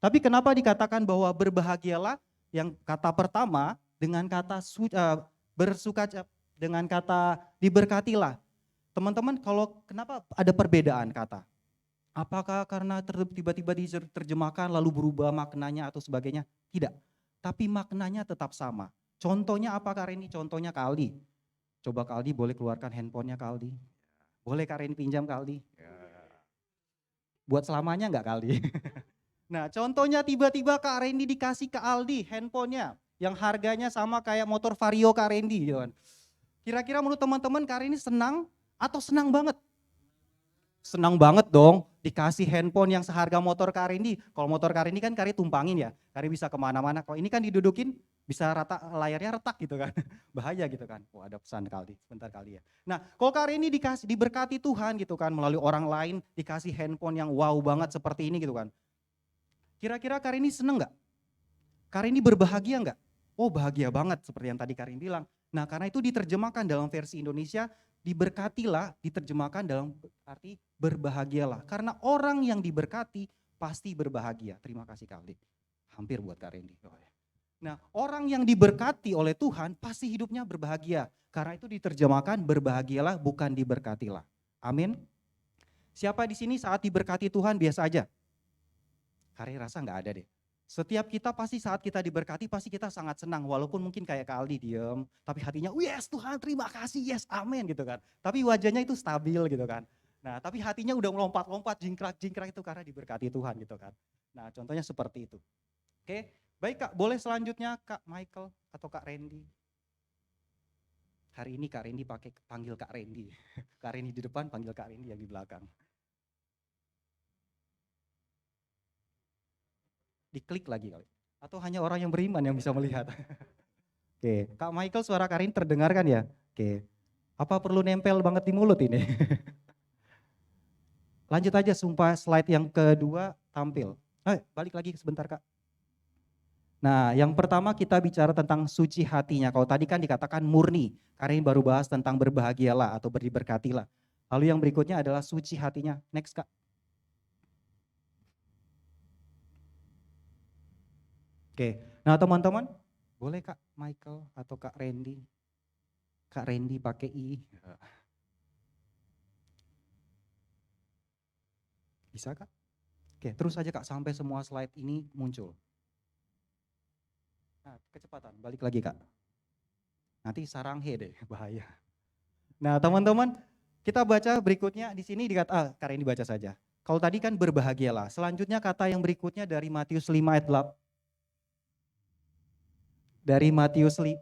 Tapi kenapa dikatakan bahwa berbahagialah yang kata pertama dengan kata bersuka dengan kata diberkatilah. Teman-teman, kalau kenapa ada perbedaan kata? Apakah karena tiba-tiba diterjemahkan lalu berubah maknanya atau sebagainya? Tidak. Tapi maknanya tetap sama. Contohnya apa Kak Reni? Contohnya Kak Aldi. Coba Kak Aldi boleh keluarkan handphonenya Kak Aldi. Boleh Kak Reni pinjam Kak Aldi? Buat selamanya enggak Kak Aldi? Nah contohnya tiba-tiba Kak Reni dikasih ke Aldi handphonenya. Yang harganya sama kayak motor Vario Kak Reni. Gitu kan. Kira-kira menurut teman-teman Kak Reni senang atau senang banget? Senang banget dong dikasih handphone yang seharga motor Kak Reni. Kalau motor Kak Reni kan Kak Reni tumpangin ya, Kak Reni bisa kemana-mana. Kalau ini kan didudukin bisa rata layarnya retak gitu kan, bahaya gitu kan. Oh ada pesan kali, sebentar kali ya. Nah kalau Kak Reni dikasih diberkati Tuhan gitu kan, melalui orang lain dikasih handphone yang wow banget seperti ini gitu kan. Kira-kira Kak Reni seneng nggak? Kak Reni berbahagia nggak? Oh bahagia banget seperti yang tadi Kak Reni bilang. Nah karena itu diterjemahkan dalam versi Indonesia, diberkatilah diterjemahkan dalam arti berbahagialah. Karena orang yang diberkati pasti berbahagia. Terima kasih Kak Aldi. Hampir buat Kak Reni. Nah orang yang diberkati oleh Tuhan pasti hidupnya berbahagia. Karena itu diterjemahkan berbahagialah bukan diberkatilah. Amin. Siapa di sini saat diberkati Tuhan biasa aja? Kak Reni rasa nggak ada deh. Setiap kita pasti saat kita diberkati pasti kita sangat senang. Walaupun mungkin kayak Kak Aldi diem. Tapi hatinya yes Tuhan terima kasih yes amin gitu kan. Tapi wajahnya itu stabil gitu kan. Nah tapi hatinya udah melompat-lompat jingkrak-jingkrak itu karena diberkati Tuhan gitu kan. Nah contohnya seperti itu. Oke baik Kak boleh selanjutnya Kak Michael atau Kak Randy. Hari ini Kak Randy panggil Kak Randy. Kak Randy di depan panggil Kak Randy yang di belakang. Diklik lagi kali. Atau hanya orang yang beriman yang bisa melihat. Oke, Kak Michael suara Karin terdengar kan ya? Oke, apa perlu nempel banget di mulut ini? Lanjut aja sumpah slide yang kedua tampil. Balik lagi sebentar Kak. Nah yang pertama kita bicara tentang suci hatinya. Kalau tadi kan dikatakan murni. Karin baru bahas tentang berbahagialah atau berdiberkatilah. Lalu yang berikutnya adalah suci hatinya. Next Kak. Oke, nah teman-teman boleh Kak Michael atau Kak Randy? Kak Randy pakai I. Bisa Kak? Oke, terus aja Kak sampai semua slide ini muncul. Nah, kecepatan, balik lagi Kak. Nanti saranghe deh, bahaya. Nah, teman-teman, kita baca berikutnya di sini Kak Randy baca saja. Kalau tadi kan berbahagialah. Selanjutnya kata yang berikutnya dari Matius 5 ayat 8. Dari Matius 5,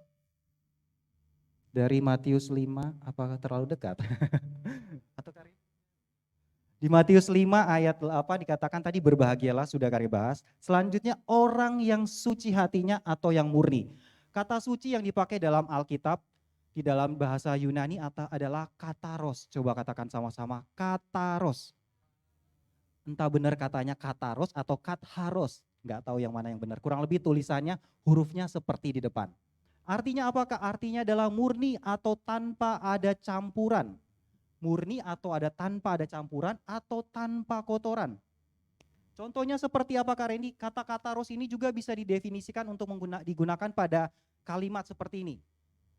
apakah terlalu dekat? Atau di Matius 5 ayat 8 dikatakan tadi berbahagialah sudah kami bahas. Selanjutnya orang yang suci hatinya atau yang murni. Kata suci yang dipakai dalam Alkitab di dalam bahasa Yunani adalah kataros. Coba katakan sama-sama kataros. Entah benar katanya kataros atau katharos. Nggak tahu yang mana yang benar. Kurang lebih tulisannya hurufnya seperti di depan. Artinya apakah? Artinya adalah murni atau tanpa ada campuran. Murni atau tanpa ada campuran atau tanpa kotoran. Contohnya seperti apa Kak Randy? Kata-kata ros ini juga bisa didefinisikan untuk digunakan pada kalimat seperti ini.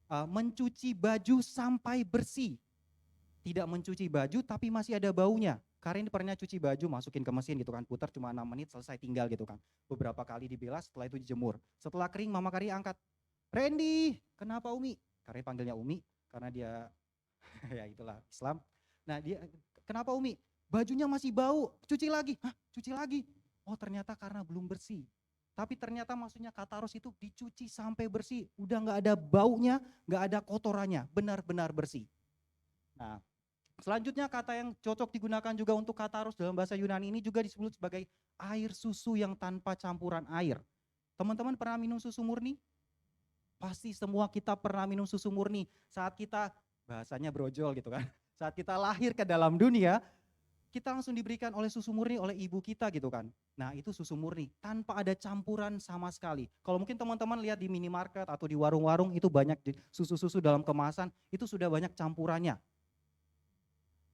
Mencuci baju sampai bersih. Tidak mencuci baju tapi masih ada baunya. Kak Randy pernah cuci baju masukin ke mesin gitu kan, putar cuma 6 menit selesai tinggal gitu kan. Beberapa kali dibilas setelah itu dijemur. Setelah kering Mama Kari angkat. Randy, kenapa Umi? Kak Randy panggilnya Umi karena dia ya itulah Islam. Nah dia kenapa Umi? Bajunya masih bau, cuci lagi. Hah, cuci lagi? Oh ternyata karena belum bersih. Tapi ternyata maksudnya kataros itu dicuci sampai bersih. Udah gak ada baunya, gak ada kotorannya, benar-benar bersih. Nah selanjutnya kata yang cocok digunakan juga untuk kataros dalam bahasa Yunani ini juga disebut sebagai air susu yang tanpa campuran air. Teman-teman pernah minum susu murni? Pasti semua kita pernah minum susu murni saat kita bahasanya brojol gitu kan. Saat kita lahir ke dalam dunia, kita langsung diberikan oleh susu murni oleh ibu kita gitu kan. Nah itu susu murni, tanpa ada campuran sama sekali. Kalau mungkin teman-teman lihat di minimarket atau di warung-warung itu banyak susu-susu dalam kemasan, itu sudah banyak campurannya.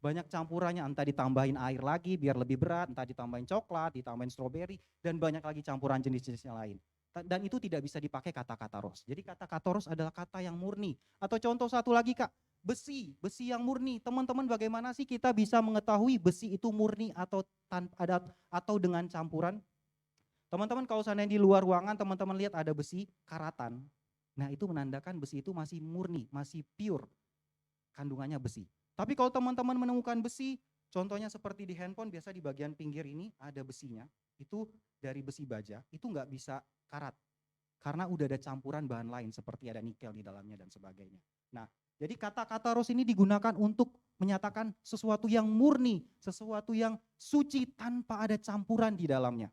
Banyak campurannya, entah ditambahin air lagi biar lebih berat, entah ditambahin coklat, ditambahin stroberi, dan banyak lagi campuran jenis-jenisnya lain. Dan itu tidak bisa dipakai kata kataros. Jadi kata kataros adalah kata yang murni. Atau contoh satu lagi Kak, besi, besi yang murni. Teman-teman bagaimana sih kita bisa mengetahui besi itu murni atau atau dengan campuran? Teman-teman kalau seandainya di luar ruangan teman-teman lihat ada besi karatan. Nah itu menandakan besi itu masih murni, masih pure kandungannya besi. Tapi kalau teman-teman menemukan besi, contohnya seperti di handphone biasa di bagian pinggir ini ada besinya, itu dari besi baja, itu nggak bisa karat. Karena udah ada campuran bahan lain seperti ada nikel di dalamnya dan sebagainya. Nah, jadi kata-kata ros ini digunakan untuk menyatakan sesuatu yang murni, sesuatu yang suci tanpa ada campuran di dalamnya.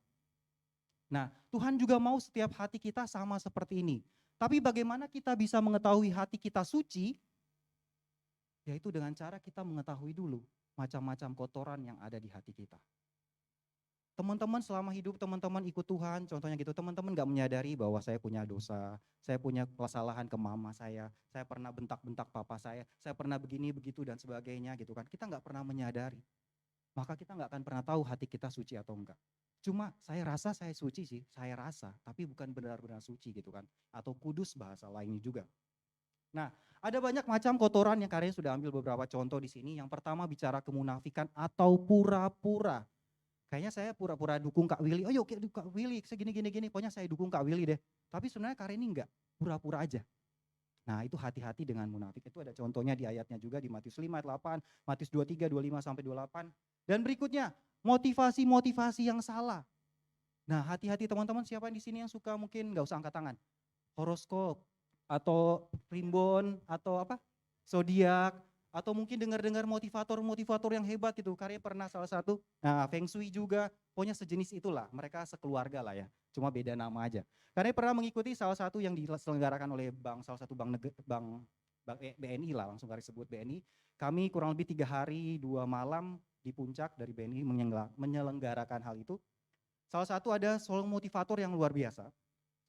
Nah, Tuhan juga mau setiap hati kita sama seperti ini. Tapi bagaimana kita bisa mengetahui hati kita suci? Yaitu dengan cara kita mengetahui dulu macam-macam kotoran yang ada di hati kita. Teman-teman selama hidup teman-teman ikut Tuhan, contohnya gitu, teman-teman gak menyadari bahwa saya punya dosa, saya punya kesalahan ke mama saya pernah bentak-bentak papa saya pernah begini, begitu dan sebagainya gitu kan. Kita gak pernah menyadari, maka kita gak akan pernah tahu hati kita suci atau enggak. Cuma saya rasa saya suci sih, saya rasa, tapi bukan benar-benar suci gitu kan. Atau kudus bahasa lainnya juga. Nah, ada banyak macam kotoran yang kalian sudah ambil beberapa contoh di sini. Yang pertama bicara kemunafikan atau pura-pura. Kayaknya saya pura-pura dukung Kak Willy. Oh yuk Kak Willy, segini-gini, pokoknya saya dukung Kak Willy deh. Tapi sebenarnya Kak Reni enggak, pura-pura aja. Nah itu hati-hati dengan munafik. Itu ada contohnya di ayatnya juga di Matius 5 ayat 8, Matius 23, 25 sampai 28. Dan berikutnya, motivasi-motivasi yang salah. Nah hati-hati teman-teman, siapa di sini yang suka mungkin nggak usah angkat tangan. Horoskop, atau primbon, atau apa, zodiak, atau mungkin dengar-dengar motivator-motivator yang hebat gitu. Karya pernah salah satu, nah Feng Shui juga, pokoknya sejenis itulah. Mereka sekeluarga lah ya, cuma beda nama aja. Karya pernah mengikuti salah satu yang diselenggarakan oleh salah satu bank BNI lah, langsung garis sebut BNI. Kami kurang lebih 3 hari 2 malam di puncak dari BNI menyelenggarakan hal itu. Salah satu ada seorang motivator yang luar biasa.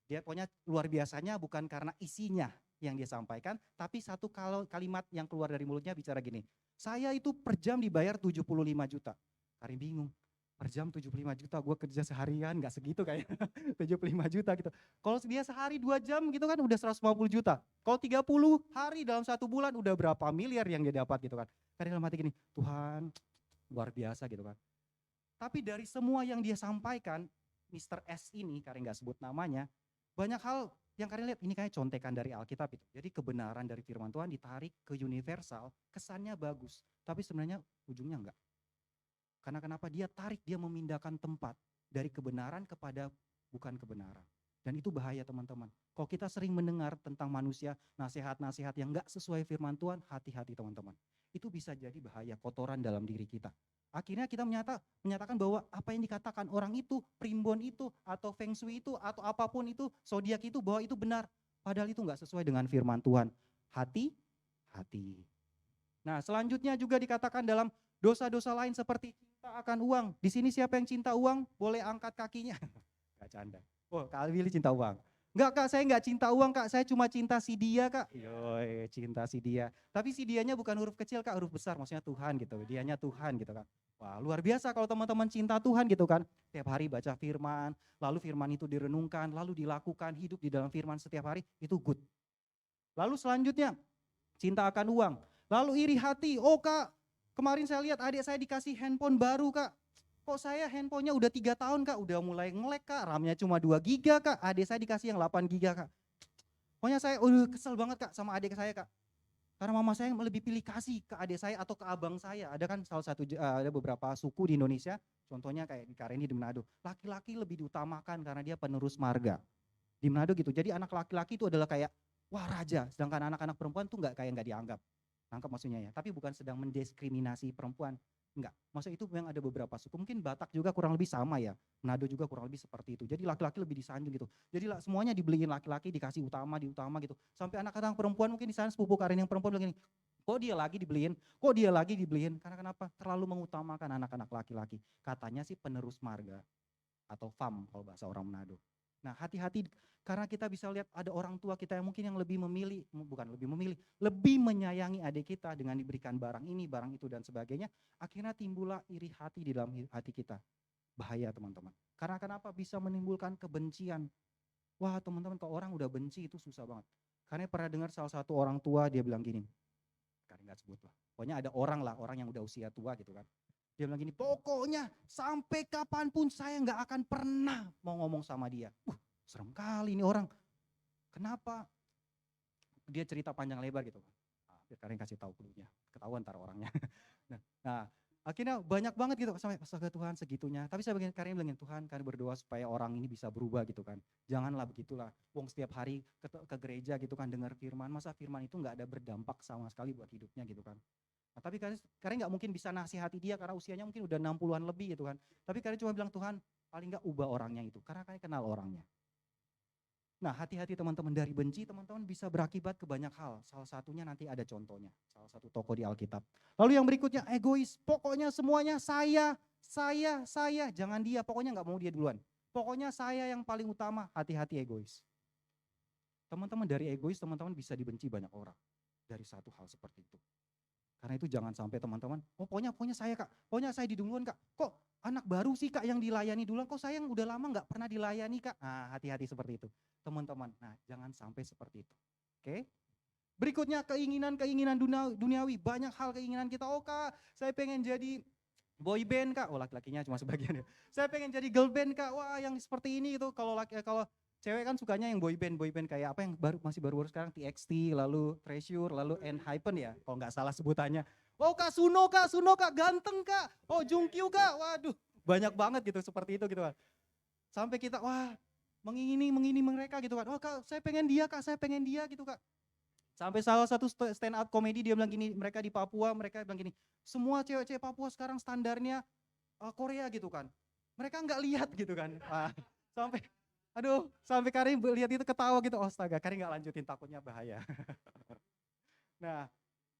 Dia pokoknya luar biasanya bukan karena isinya yang dia sampaikan, tapi satu kalimat yang keluar dari mulutnya bicara gini, saya itu per jam dibayar 75 juta. Karim bingung, per jam 75 juta, gue kerja seharian gak segitu kayak 75 juta gitu. Kalau dia sehari 2 jam gitu kan udah 150 juta. Kalau 30 hari dalam 1 bulan udah berapa miliar yang dia dapat gitu kan. Karim dalam hati gini, Tuhan luar biasa gitu kan. Tapi dari semua yang dia sampaikan, Mr. S ini, Karim gak sebut namanya, banyak hal yang kalian lihat ini kayak contekan dari Alkitab itu. Jadi kebenaran dari firman Tuhan ditarik ke universal, kesannya bagus, tapi sebenarnya ujungnya enggak. Karena kenapa dia tarik, dia memindahkan tempat dari kebenaran kepada bukan kebenaran. Dan itu bahaya teman-teman. Kalau kita sering mendengar tentang manusia, nasihat-nasihat yang enggak sesuai firman Tuhan, hati-hati teman-teman. Itu bisa jadi bahaya, kotoran dalam diri kita. Akhirnya kita menyatakan bahwa apa yang dikatakan orang itu, primbon itu, atau feng shui itu, atau apapun itu, zodiak itu, bahwa itu benar. Padahal itu enggak sesuai dengan firman Tuhan. Hati-hati. Nah selanjutnya juga dikatakan dalam dosa-dosa lain seperti cinta akan uang. Di sini siapa yang cinta uang? Boleh angkat kakinya. Gak canda. Oh Kak Willy cinta uang. Enggak Kak, saya enggak cinta uang Kak, saya cuma cinta si dia Kak. Yoi, cinta si dia. Tapi si dianya bukan huruf kecil Kak, huruf besar, maksudnya Tuhan gitu. Dianya Tuhan gitu kan. Wah luar biasa kalau teman-teman cinta Tuhan gitu kan. Tiap hari baca firman, lalu firman itu direnungkan, lalu dilakukan, hidup di dalam firman setiap hari, itu good. Lalu selanjutnya, cinta akan uang. Lalu iri hati, oh Kak, kemarin saya lihat adik saya dikasih handphone baru Kak. Kok saya handphonenya udah 3 tahun Kak, udah mulai nge-lag Kak, RAM-nya cuma 2 giga Kak, adik saya dikasih yang 8 giga Kak. Pokoknya saya kesel banget Kak sama adik saya Kak. Karena mama saya lebih pilih kasih ke adik saya atau ke abang saya. Ada kan salah satu, ada beberapa suku di Indonesia, contohnya kayak di Kareni di Manado. Laki-laki lebih diutamakan karena dia penerus marga. Di Manado gitu, jadi anak laki-laki itu adalah kayak, wah raja, sedangkan anak-anak perempuan tuh nggak dianggap. Nangkep maksudnya ya, tapi bukan sedang mendiskriminasi perempuan. Enggak, maksudnya itu memang ada beberapa suku, mungkin Batak juga kurang lebih sama ya, Manado juga kurang lebih seperti itu. Jadi laki-laki lebih disanjung gitu. Jadi semuanya dibeliin laki-laki, dikasih utama gitu. Sampai anak-anak perempuan mungkin di sana sepupu Karin yang perempuan begini, kok dia lagi dibeliin, karena kenapa? Terlalu mengutamakan anak-anak laki-laki. Katanya sih penerus marga atau fam kalau bahasa orang Manado. Nah, hati-hati karena kita bisa lihat ada orang tua kita yang mungkin yang lebih memilih, bukan lebih memilih, lebih menyayangi adik kita dengan diberikan barang ini, barang itu dan sebagainya. Akhirnya timbullah iri hati di dalam hati kita. Bahaya teman-teman. Karena kenapa? Bisa menimbulkan kebencian. Wah teman-teman, kalau orang udah benci itu susah banget. Karena pernah dengar salah satu orang tua dia bilang gini, karena nggak sebut lah. Pokoknya ada orang lah, orang yang udah usia tua gitu kan. Dia bilang gini, pokoknya sampai kapanpun saya nggak akan pernah mau ngomong sama dia. Serem kali ini orang. Kenapa? Dia cerita panjang lebar gitu kan. Biar kalian kasih tahu dulunya, ketahuan ntar orangnya. Nah, akhirnya banyak banget gitu sampai astaga Tuhan segitunya. Tapi saya bagian kalian bilangin Tuhan, kalian berdoa supaya orang ini bisa berubah gitu kan. Janganlah begitulah. Wong setiap hari ke gereja gitu kan dengar firman, masa firman itu nggak ada berdampak sama sekali buat hidupnya gitu kan. Nah, tapi kalian nggak mungkin bisa nasihati dia karena usianya mungkin udah 60-an lebih gitu kan. Tapi kalian cuma bilang Tuhan, paling nggak ubah orangnya itu karena kalian kenal orangnya. Nah, hati-hati teman-teman, dari benci teman-teman bisa berakibat ke banyak hal. Salah satunya nanti ada contohnya, salah satu tokoh di Alkitab. Lalu yang berikutnya egois, pokoknya semuanya saya, jangan dia, pokoknya nggak mau dia duluan. Pokoknya saya yang paling utama, hati-hati egois. Teman-teman, dari egois teman-teman bisa dibenci banyak orang dari satu hal seperti itu. Karena itu jangan sampai teman-teman, pokoknya saya kak, pokoknya saya diduluan kak, kok anak baru sih kak yang dilayani duluan, kok saya yang udah lama nggak pernah dilayani kak. Nah, hati-hati seperti itu teman-teman. Nah, jangan sampai seperti itu. Oke. Berikutnya keinginan duniawi, banyak hal keinginan kita. Oh kak, saya pengen jadi boy band kak. Oh laki-lakinya cuma sebagian ya. Saya pengen jadi girl band kak. Wah yang seperti ini itu. Kalau cewek kan sukanya yang boy band kayak apa yang masih baru sekarang TXT, lalu Treasure, lalu Enhypen ya. Kalau nggak salah sebutannya. Oh kak Suno kak, ganteng kak. Oh Jungkyu kak, waduh banyak banget gitu seperti itu gitu kan. Sampai kita wah mengingini mereka gitu kan. Oh kak saya pengen dia gitu kak. Sampai salah satu stand up komedi dia bilang gini, mereka di Papua mereka bilang gini, semua cewek-cewek Papua sekarang standarnya Korea gitu kan. Mereka nggak lihat gitu kan. Sampai sampai Karim lihat itu ketawa gitu. Astaga, Karim nggak lanjutin takutnya bahaya. Nah,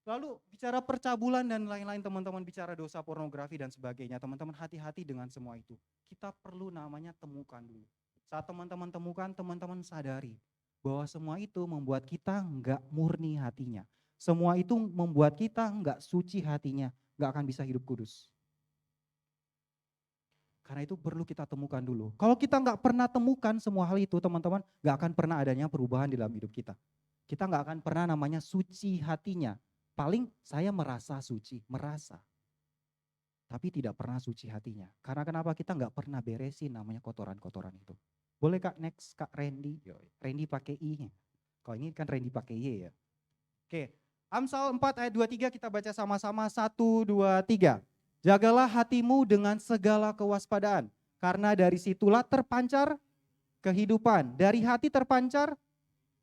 lalu bicara percabulan dan lain-lain teman-teman, bicara dosa pornografi dan sebagainya. Teman-teman hati-hati dengan semua itu. Kita perlu namanya temukan dulu. Saat teman-teman temukan, teman-teman sadari bahwa semua itu membuat kita nggak murni hatinya. Semua itu membuat kita nggak suci hatinya, nggak akan bisa hidup kudus. Karena itu perlu kita temukan dulu. Kalau kita nggak pernah temukan semua hal itu, teman-teman, nggak akan pernah adanya perubahan di dalam hidup kita. Kita nggak akan pernah namanya suci hatinya. Paling saya merasa suci, merasa. Tapi tidak pernah suci hatinya. Karena kenapa kita nggak pernah beresin namanya kotoran-kotoran itu. Boleh Kak, next Kak Randy. Randy pakai I-nya. Kalau ini kan Randy pakai Y ya. Oke, Amsal 4 ayat 23 kita baca sama-sama 1, 2, 3. Jagalah hatimu dengan segala kewaspadaan. Karena dari situlah terpancar kehidupan. Dari hati terpancar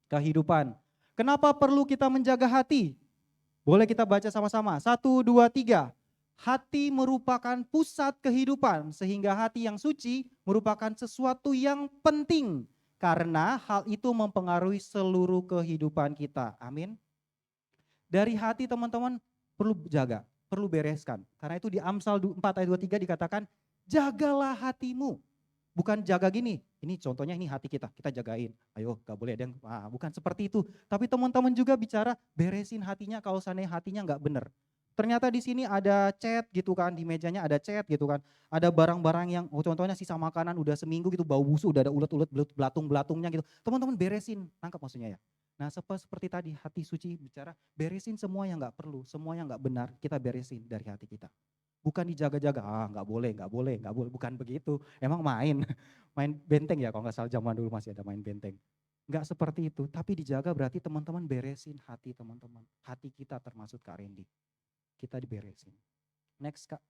kehidupan. Kenapa perlu kita menjaga hati? Boleh kita baca sama-sama. 1, 2, 3. Hati merupakan pusat kehidupan, sehingga hati yang suci merupakan sesuatu yang penting. Karena hal itu mempengaruhi seluruh kehidupan kita. Amin. Dari hati teman-teman perlu jaga, perlu bereskan. Karena itu di Amsal 4 ayat 23 dikatakan, jagalah hatimu. Bukan jaga gini, ini contohnya ini hati kita jagain. Ayo gak boleh ada yang, bukan seperti itu. Tapi teman-teman juga bicara beresin hatinya kalau seandainya hatinya gak benar. Ternyata di sini ada cat gitu kan, di mejanya ada cat gitu kan. Ada barang-barang yang contohnya sisa makanan udah seminggu gitu bau busuk, udah ada ulet-ulet belatung-belatungnya gitu. Teman-teman beresin, tangkap maksudnya ya. Nah seperti tadi hati suci bicara beresin semua yang gak perlu, semua yang gak benar kita beresin dari hati kita. Bukan dijaga-jaga, nggak boleh, bukan begitu. Emang main benteng ya kalau nggak salah zaman dulu masih ada main benteng. Nggak seperti itu, tapi dijaga berarti teman-teman beresin hati teman-teman. Hati kita termasuk Kak Randy. Kita diberesin. Next Kak.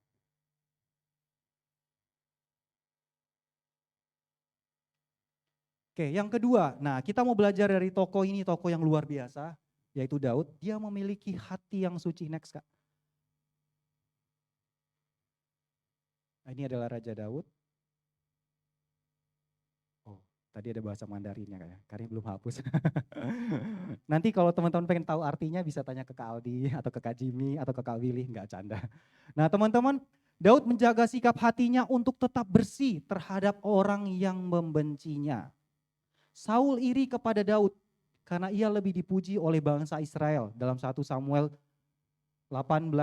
Oke, yang kedua, nah kita mau belajar dari tokoh ini, tokoh yang luar biasa, yaitu Daud. Dia memiliki hati yang suci. Next Kak. Nah, ini adalah Raja Daud. Oh, tadi ada bahasa Mandarinnya kayaknya, karena belum hapus. Nanti kalau teman-teman pengen tahu artinya bisa tanya ke Kak Aldi atau ke Kak Jimmy atau ke Kak Willy, enggak canda. Nah teman-teman, Daud menjaga sikap hatinya untuk tetap bersih terhadap orang yang membencinya. Saul iri kepada Daud karena ia lebih dipuji oleh bangsa Israel. Dalam 1 Samuel 18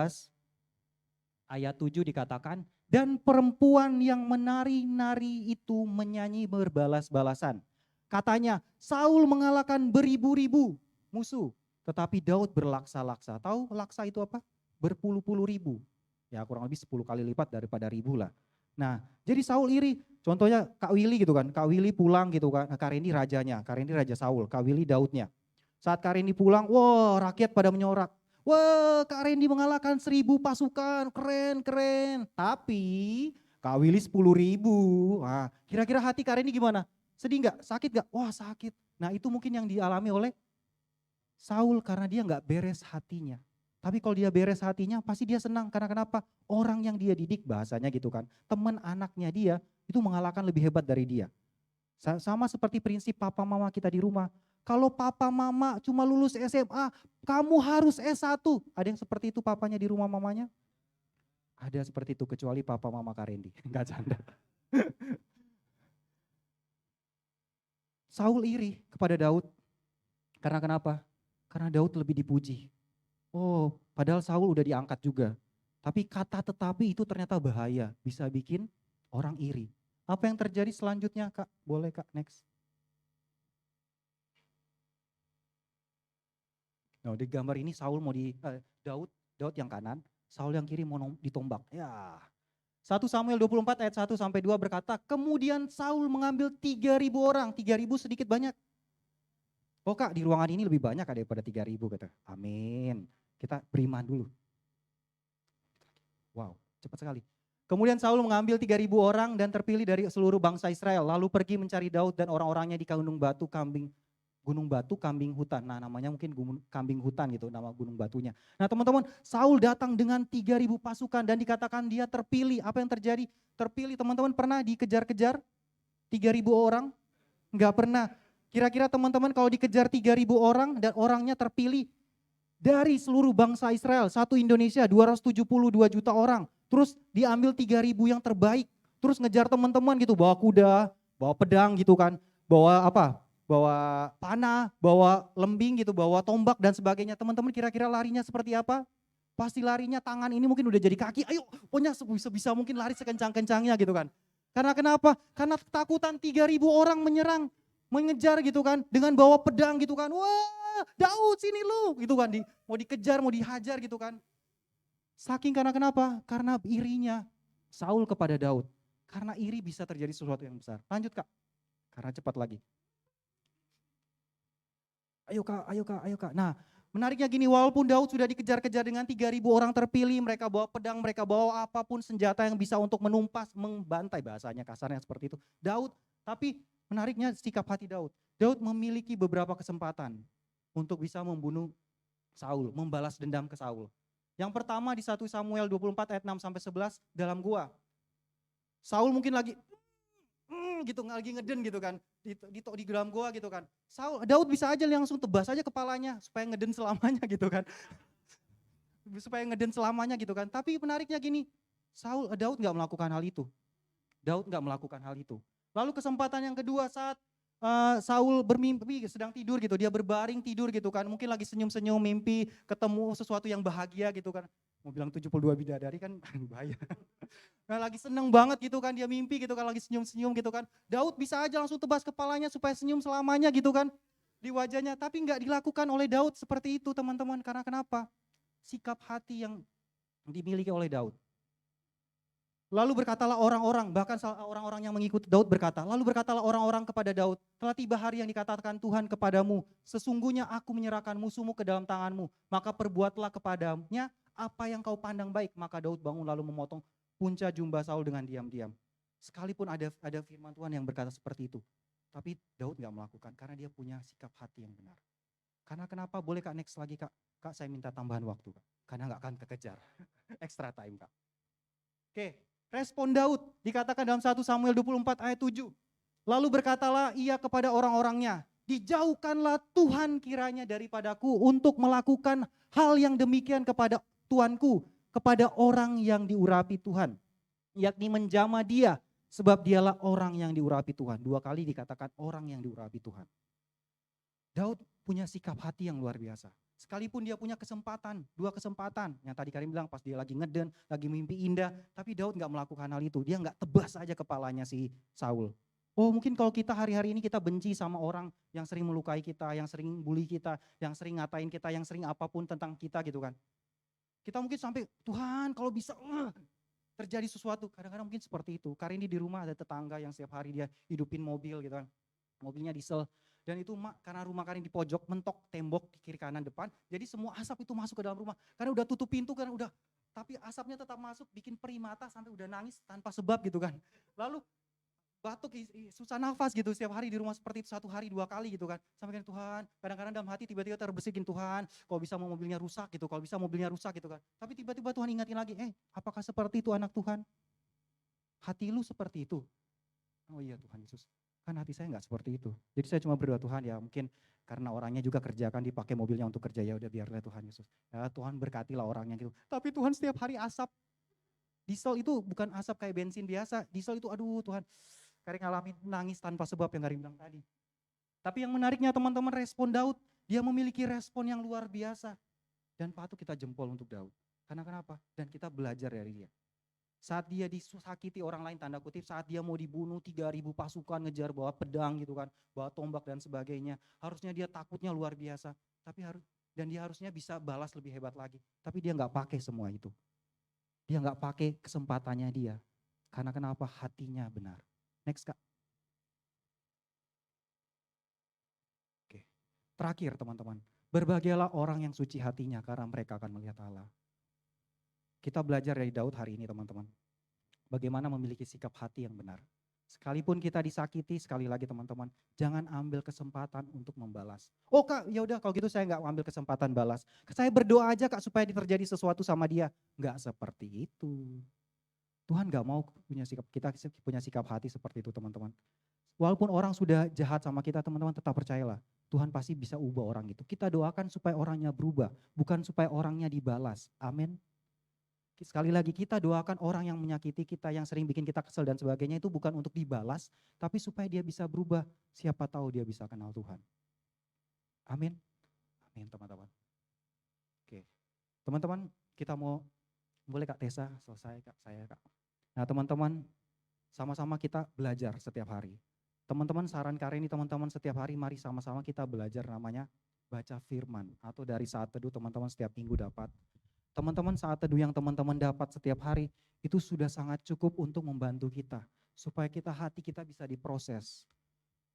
ayat 7 dikatakan, dan perempuan yang menari-nari itu menyanyi berbalas-balasan. Katanya, Saul mengalahkan beribu-ribu musuh, tetapi Daud berlaksa-laksa. Tahu laksa itu apa? Berpuluh-puluh ribu. Ya kurang lebih 10 kali lipat daripada ribu lah. Nah, jadi Saul iri. Contohnya Kak Willy gitu kan. Kak Willy pulang gitu kan. Kak Randy rajanya. Kak Randy raja Saul. Kak Willy Daudnya. Saat Kak Randy pulang, wah rakyat pada menyorak. Wah Kak Randy mengalahkan 1000 pasukan. Keren, keren. Tapi Kak Willy 10.000. Wah, kira-kira hati Kak Randy gimana? Sedih nggak? Sakit nggak? Wah sakit. Nah itu mungkin yang dialami oleh Saul karena dia nggak beres hatinya. Tapi kalau dia beres hatinya pasti dia senang. Karena kenapa? Orang yang dia didik bahasanya gitu kan. Teman anaknya dia itu mengalahkan lebih hebat dari dia. Sama seperti prinsip papa mama kita di rumah. Kalau papa mama cuma lulus SMA, kamu harus S1. Ada yang seperti itu papanya di rumah mamanya? Ada seperti itu kecuali papa mama Kak Randy. Enggak canda. Saul iri kepada Daud. Karena kenapa? Karena Daud lebih dipuji. Oh, padahal Saul udah diangkat juga. Tapi kata tetapi itu ternyata bahaya, bisa bikin orang iri. Apa yang terjadi selanjutnya, Kak? Boleh, Kak, next. Nah, di gambar ini Saul mau Daud yang kanan, Saul yang kiri mau ditombak. Ya. 1 Samuel 24 ayat 1 sampai 2 berkata, kemudian Saul mengambil 3.000 orang, 3.000 sedikit banyak. Oh Kak, di ruangan ini lebih banyak daripada 3.000 kata. Amin. Kita beriman dulu. Wow, cepat sekali. Kemudian Saul mengambil 3.000 orang dan terpilih dari seluruh bangsa Israel. Lalu pergi mencari Daud dan orang-orangnya di Gunung Batu Kambing Hutan. Nah namanya mungkin Kambing Hutan gitu nama gunung batunya. Nah teman-teman, Saul datang dengan 3.000 pasukan dan dikatakan dia terpilih. Apa yang terjadi? Terpilih, teman-teman pernah dikejar-kejar 3.000 orang? Enggak pernah. Kira-kira teman-teman kalau dikejar 3.000 orang dan orangnya terpilih dari seluruh bangsa Israel, satu Indonesia 272 juta orang. Terus diambil 3.000 yang terbaik. Terus ngejar teman-teman gitu, bawa kuda, bawa pedang gitu kan. Bawa apa? Bawa panah, bawa lembing gitu, bawa tombak dan sebagainya. Teman-teman kira-kira larinya seperti apa? Pasti larinya tangan ini mungkin udah jadi kaki. Ayo, pokoknya sebisa mungkin lari sekencang-kencangnya gitu kan. Karena kenapa? Karena ketakutan 3.000 orang menyerang, mengejar gitu kan, dengan bawa pedang gitu kan. Wah, Daud sini lu gitu kan, mau dikejar, mau dihajar gitu kan. Saking karena kenapa? Karena irinya Saul kepada Daud. Karena iri bisa terjadi sesuatu yang besar. Lanjut Kak, karena cepat lagi. Ayo Kak. Nah, menariknya gini, walaupun Daud sudah dikejar-kejar dengan 3.000 orang terpilih, mereka bawa pedang, mereka bawa apapun senjata yang bisa untuk menumpas, membantai bahasanya kasarnya seperti itu. Daud, tapi menariknya sikap hati Daud. Daud memiliki beberapa kesempatan untuk bisa membunuh Saul, membalas dendam ke Saul. Yang pertama di 1 Samuel 24 ayat 6 sampai 11 dalam gua. Saul mungkin lagi gitu lagi ngeden gitu kan di dalam gua gitu kan. Daud bisa aja langsung tebas aja kepalanya supaya ngeden selamanya gitu kan. Supaya ngeden selamanya gitu kan. Tapi menariknya gini, Daud nggak melakukan hal itu. Daud nggak melakukan hal itu. Lalu kesempatan yang kedua saat Saul bermimpi sedang tidur gitu, dia berbaring tidur gitu kan, mungkin lagi senyum-senyum mimpi ketemu sesuatu yang bahagia gitu kan. Mau bilang 72 bidadari kan bahaya. Nah lagi seneng banget gitu kan, dia mimpi gitu kan, lagi senyum-senyum gitu kan. Daud bisa aja langsung tebas kepalanya supaya senyum selamanya gitu kan di wajahnya. Tapi nggak dilakukan oleh Daud seperti itu teman-teman. Karena kenapa? Sikap hati yang dimiliki oleh Daud. Lalu berkatalah orang-orang, bahkan orang-orang yang mengikuti Daud berkata, lalu berkatalah orang-orang kepada Daud, telah tiba hari yang dikatakan Tuhan kepadamu, sesungguhnya aku menyerahkan musuhmu ke dalam tanganmu, maka perbuatlah kepadanya apa yang kau pandang baik. Maka Daud bangun lalu memotong punca jubah Saul dengan diam-diam. Sekalipun ada firman Tuhan yang berkata seperti itu, tapi Daud gak melakukan karena dia punya sikap hati yang benar. Karena kenapa? Boleh Kak next lagi Kak? Kak saya minta tambahan waktu Kak, karena gak akan kekejar. Extra time Kak. Oke. Respon Daud dikatakan dalam 1 Samuel 24 ayat 7. Lalu berkatalah ia kepada orang-orangnya, dijauhkanlah Tuhan kiranya daripadaku untuk melakukan hal yang demikian kepada Tuanku, kepada orang yang diurapi Tuhan. Yakni menjamah dia Sebab dialah orang yang diurapi Tuhan. 2 kali dikatakan orang yang diurapi Tuhan. Daud punya sikap hati yang luar biasa. Sekalipun dia punya kesempatan, 2 kesempatan. Yang tadi Karim bilang pas dia lagi ngeden, lagi mimpi indah. Tapi Daud gak melakukan hal itu. Dia gak tebas aja kepalanya si Saul. Oh mungkin kalau kita hari-hari ini kita benci sama orang yang sering melukai kita, yang sering bully kita, yang sering ngatain kita, yang sering apapun tentang kita gitu kan. Kita mungkin sampai, Tuhan kalau bisa terjadi sesuatu. Kadang-kadang mungkin seperti itu. Karena ini di rumah ada tetangga yang setiap hari dia hidupin mobil gitu kan. Mobilnya diesel. Dan itu karena rumah Karin di pojok, mentok tembok di kiri kanan depan. Jadi semua asap itu masuk ke dalam rumah. Karena udah tutup pintu kan udah. Tapi asapnya tetap masuk, bikin perih mata sampai udah nangis tanpa sebab gitu kan. Lalu batuk, susah nafas gitu setiap hari di rumah seperti itu 1 hari 2 kali gitu kan. Sampai kan Tuhan, kadang-kadang dalam hati tiba-tiba terbesikin Tuhan, kalau bisa mau mobilnya rusak gitu, kalau bisa mobilnya rusak gitu kan. Tapi tiba-tiba Tuhan ingatin lagi, apakah seperti itu anak Tuhan? Hati lu seperti itu? Oh iya Tuhan Yesus, kan hati saya enggak seperti itu. Jadi saya cuma berdoa Tuhan ya mungkin karena orangnya juga kerjakan dipakai mobilnya untuk kerja ya udah biarlah Tuhan Yesus. Ya Tuhan berkatilah orangnya gitu. Tapi Tuhan setiap hari asap. Diesel itu bukan asap kayak bensin biasa, diesel itu aduh Tuhan. Kayak ngalamin nangis tanpa sebab yang Karim bilang tadi. Tapi yang menariknya teman-teman respon Daud, dia memiliki respon yang luar biasa. Dan patut kita jempol untuk Daud. Karena kenapa? Dan kita belajar dari dia. Saat dia disakiti orang lain tanda kutip, saat dia mau dibunuh 3.000 pasukan ngejar bawa pedang gitu kan, bawa tombak dan sebagainya. Harusnya dia takutnya luar biasa. Dan dia harusnya bisa balas lebih hebat lagi. Tapi dia gak pakai semua itu. Dia gak pakai kesempatannya dia. Karena kenapa? Hatinya benar. Next Kak. Oke. Terakhir teman-teman. Berbahagialah orang yang suci hatinya karena mereka akan melihat Allah. Kita belajar dari Daud hari ini teman-teman. Bagaimana memiliki sikap hati yang benar. Sekalipun kita disakiti, sekali lagi teman-teman, jangan ambil kesempatan untuk membalas. Oh Kak, ya udah kalau gitu saya nggak ambil kesempatan balas. Saya berdoa aja Kak supaya terjadi sesuatu sama dia. Nggak seperti itu. Tuhan gak mau kita punya sikap hati seperti itu teman-teman. Walaupun orang sudah jahat sama kita teman-teman tetap percayalah. Tuhan pasti bisa ubah orang itu. Kita doakan supaya orangnya berubah. Bukan supaya orangnya dibalas. Amin. Sekali lagi kita doakan orang yang menyakiti kita, yang sering bikin kita kesel dan sebagainya itu bukan untuk dibalas. Tapi supaya dia bisa berubah. Siapa tahu dia bisa kenal Tuhan. Amin. Amin teman-teman. Oke. Teman-teman kita boleh Kak Tessa, selesai Kak, saya Kak. Nah teman-teman, sama-sama kita belajar setiap hari. Teman-teman saran Karin ini teman-teman setiap hari mari sama-sama kita belajar namanya baca firman. Atau dari saat teduh teman-teman setiap minggu dapat. Teman-teman saat teduh yang teman-teman dapat setiap hari itu sudah sangat cukup untuk membantu kita. Supaya hati kita bisa diproses.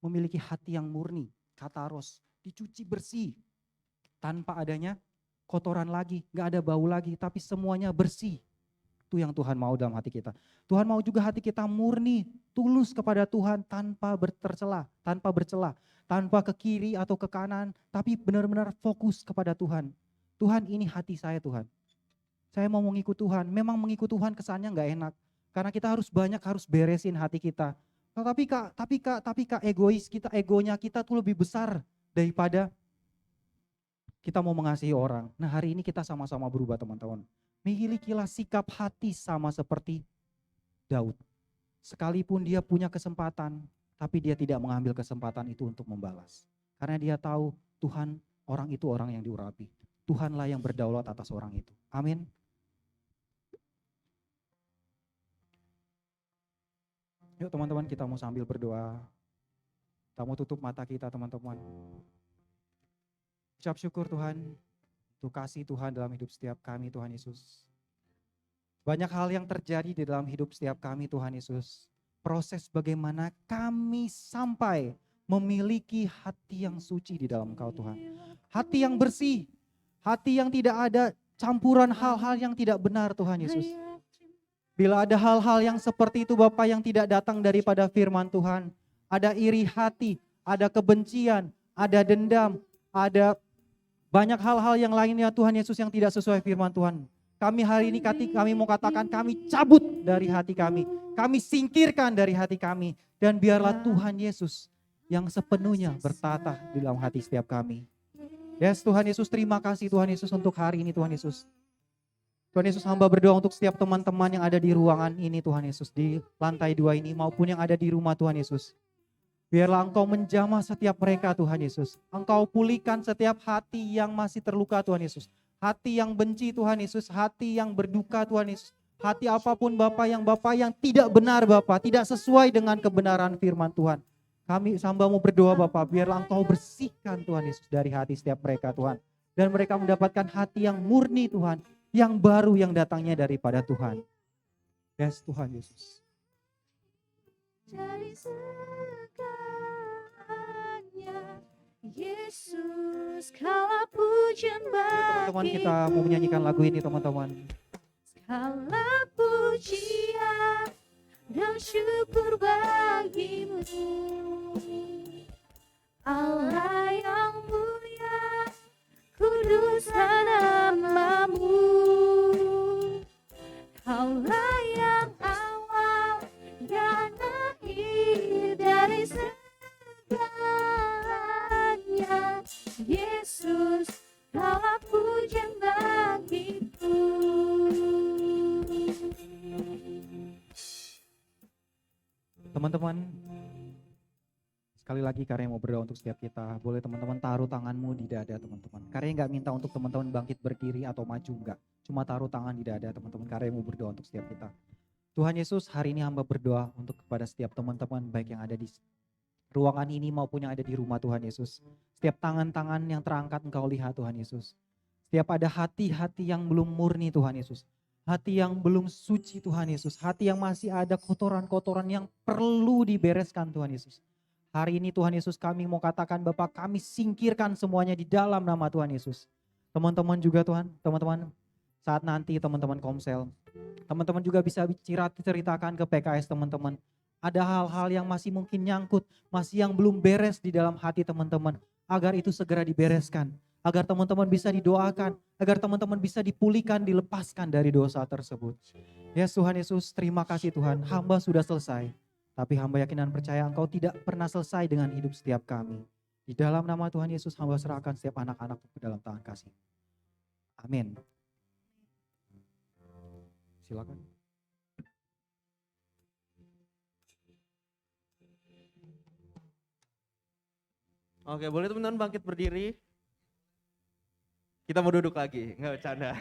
Memiliki hati yang murni, kataros, dicuci bersih. Tanpa adanya kotoran lagi, gak ada bau lagi, tapi semuanya bersih. Itu yang Tuhan mau dalam hati kita. Tuhan mau juga hati kita murni, tulus kepada Tuhan tanpa bercela, tanpa ke kiri atau ke kanan, tapi benar-benar fokus kepada Tuhan. Tuhan ini hati saya Tuhan. Saya mau mengikut Tuhan, memang mengikut Tuhan kesannya gak enak. Karena kita harus beresin hati kita. Tapi kak egois kita, egonya kita tuh lebih besar daripada kita mau mengasihi orang. Nah hari ini kita sama-sama berubah teman-teman. Milikilah sikap hati sama seperti Daud. Sekalipun dia punya kesempatan, tapi dia tidak mengambil kesempatan itu untuk membalas. Karena dia tahu Tuhan orang itu orang yang diurapi. Tuhanlah yang berdaulat atas orang itu. Amin. Yuk teman-teman kita mau sambil berdoa. Kita mau tutup mata kita teman-teman. Ucap syukur Tuhan, untuk kasih Tuhan dalam hidup setiap kami Tuhan Yesus. Banyak hal yang terjadi di dalam hidup setiap kami Tuhan Yesus. Proses bagaimana kami sampai memiliki hati yang suci di dalam Engkau Tuhan. Hati yang bersih, hati yang tidak ada campuran hal-hal yang tidak benar Tuhan Yesus. Bila ada hal-hal yang seperti itu Bapa yang tidak datang daripada firman Tuhan. Ada iri hati, ada kebencian, ada dendam, ada banyak hal-hal yang lainnya Tuhan Yesus yang tidak sesuai firman Tuhan. Kami hari ini kami mau katakan kami cabut dari hati kami. Kami singkirkan dari hati kami. Dan biarlah Tuhan Yesus yang sepenuhnya bertata di dalam hati setiap kami. Yes Tuhan Yesus, terima kasih Tuhan Yesus untuk hari ini Tuhan Yesus. Tuhan Yesus, hamba berdoa untuk setiap teman-teman yang ada di ruangan ini Tuhan Yesus, di lantai 2 ini maupun yang ada di rumah Tuhan Yesus. Biarlah Engkau menjamah setiap mereka Tuhan Yesus. Engkau pulihkan setiap hati yang masih terluka Tuhan Yesus. Hati yang benci Tuhan Yesus, hati yang berduka Tuhan Yesus. Hati apapun Bapak yang tidak benar Bapak, tidak sesuai dengan kebenaran firman Tuhan. Kami hamba-Mu berdoa Bapak, biarlah Engkau bersihkan Tuhan Yesus dari hati setiap mereka Tuhan. Dan mereka mendapatkan hati yang murni Tuhan, yang baru yang datangnya daripada Tuhan. Yes Tuhan Yesus. Dari segalanya, Yesus Kala pujian Teman-teman, bagiku. kita mau menyanyikan lagu ini teman-teman. Segala pujian dan syukur bagimu, Allah yang mulia, kuduslah namamu. Kaulah yang awal dan akhir dari segalanya, Yesus Kaulah pujian bagiku. Teman-teman, sekali lagi Karya mau berdoa untuk setiap kita. Boleh teman-teman taruh tanganmu di dada teman-teman. Karya nggak minta untuk teman-teman bangkit berdiri atau maju, enggak. Cuma taruh tangan di dada teman-teman. Karya mau berdoa untuk setiap kita. Tuhan Yesus, hari ini hamba berdoa untuk kepada setiap teman-teman baik yang ada di ruangan ini maupun yang ada di rumah Tuhan Yesus. Setiap tangan-tangan yang terangkat Engkau lihat Tuhan Yesus. Setiap ada hati-hati yang belum murni Tuhan Yesus. Hati yang belum suci Tuhan Yesus. Hati yang masih ada kotoran-kotoran yang perlu dibereskan Tuhan Yesus. Hari ini Tuhan Yesus kami mau katakan Bapak, kami singkirkan semuanya di dalam nama Tuhan Yesus. Teman-teman juga Tuhan, teman-teman saat nanti teman-teman komsel. Teman-teman juga bisa ceritakan ke PKS teman-teman. Ada hal-hal yang masih mungkin nyangkut, masih yang belum beres di dalam hati teman-teman. Agar itu segera dibereskan. Agar teman-teman bisa didoakan. Agar teman-teman bisa dipulihkan, dilepaskan dari dosa tersebut. Ya Tuhan Yesus, terima kasih Tuhan. Hamba sudah selesai. Tapi hamba yakin dan percaya Engkau tidak pernah selesai dengan hidup setiap kami. Di dalam nama Tuhan Yesus, hamba serahkan setiap anak-anak ke dalam tangan kasih. Amin. Silakan. Oke, boleh teman-teman bangkit berdiri. Kita mau duduk lagi, nggak bercanda.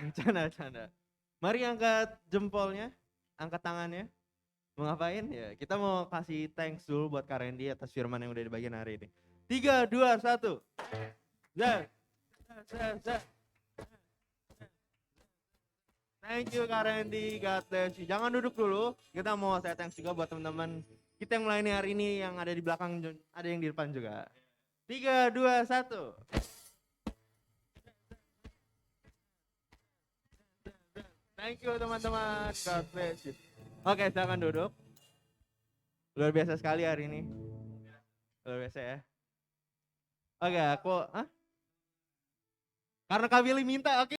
Mari angkat jempolnya, angkat tangannya. Mau ngapain? Ya, kita mau kasih thanks dulu buat Kak Randy atas firman yang udah dibagiin hari ini. 3, 2, 1. Zah. Thank you Kak Randy, God bless you. Jangan duduk dulu, kita mau saya thanks juga buat teman-teman kita yang melayani hari ini yang ada di belakang, ada yang di depan juga. 3, 2, 1. Thank you teman-teman, God bless you. Oke, silakan duduk. Luar biasa sekali hari ini. Luar biasa ya. Oke, karena Kak Billy minta, oke.